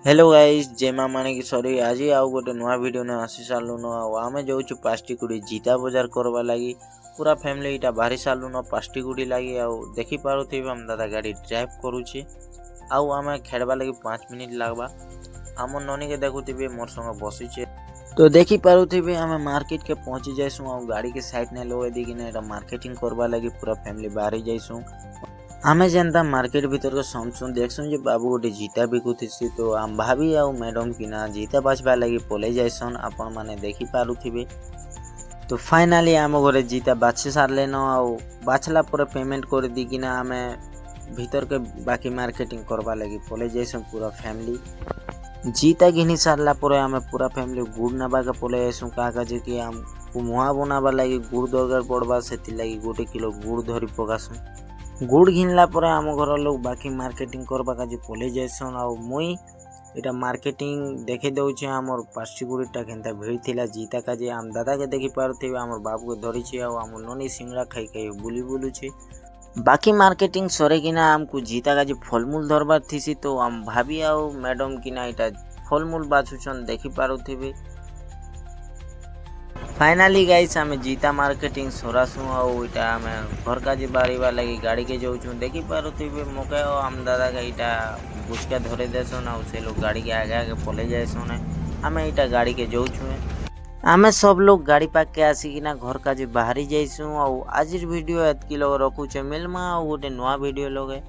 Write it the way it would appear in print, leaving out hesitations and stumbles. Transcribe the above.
Hello guys जय माँ माने की सॉरी आज आउ गोटे नुआ वीडियो ने आसी सारूँ आमे जाऊँ पास्टिकुड़ी जीता बजार करवा लगी पूरा फैमिली इटा बाहरी सारूँ पास्टिकुड़ी लगी आउ देखी पारे हम दादा गाड़ी ड्राइव करुचे आउ आमे खेड़वा लगी 5 मिनिट लगवा आम ननी के देखुवे मोर संग बसीचे तो देखी पारे आम मार्केट के पहुँची जाइसु आ गाड़ी के साइड ने लगे दी मार्केटिंग करवा लगी पूरा फैमिली बाहरी जाइसु आमे जनता मार्केट भीतर को समझुन देखसुन जे बाबू गोटे जीता बिकुथि तो आम भाभी आउ मैडम किना जीता बाछवा लगी पले जाइसन आपण माने देखी पारुथिबे। तो फाइनाली आम घरे जीता बाछि सारले न आउ बाछला पर पेमेंट कर दी किना आमे भीतर के बाकी मार्केटिंग करवा लगी पले जाइसन पूरा फैमिली जीता घिनी सारला पर आमे पूरा फैमिली गुड़ नबा के पले जाइसु काका जे कि आम मुहा बनाबा लगी गुड़ दरकार पड़बा सेति लगी 1 किलो गुड़ धरी पकासु गुड़ घिनला पर आम घर लोग बाकी मार्केटिंग करबा का जे पले जाइसन आ मुई इटा मार्केटिंग देखे दउछि हमर पास्टिकुड़ीटा केनता भीड़ थिला जीता का जे आम दादा के देखि पारुथिबे हमर बाबू के धरिछि आ हमर ननी सिंगड़ा खाई खाई बुली बुलुछि बाकी मार्केटिंग सरे किना हमको जीता का जे फलमूल धरबार थिसी तो आम भाभी आ मैडम किना इटा फलमूल बाछुछन देखि पारुथिबे। फाइनाली गाइस आम जीता मार्केटिंग सोरासु आउटा आम घर का जी बाहर लगी गाड़ी के जाऊँ देखी पारे मोके आम दादा का इटा बुचका धरे देसन आ से लोग गाड़ी के आगे आगे पले जाएसन आम इटा गाड़ी के जाऊँ आम सब लोग गाड़ी पाक के आसिकिना घर का जी बाहरी जाइसु आज वीडियो एतकी लोग रखुचे मिलमा गोटे नुआ वीडियो लगे।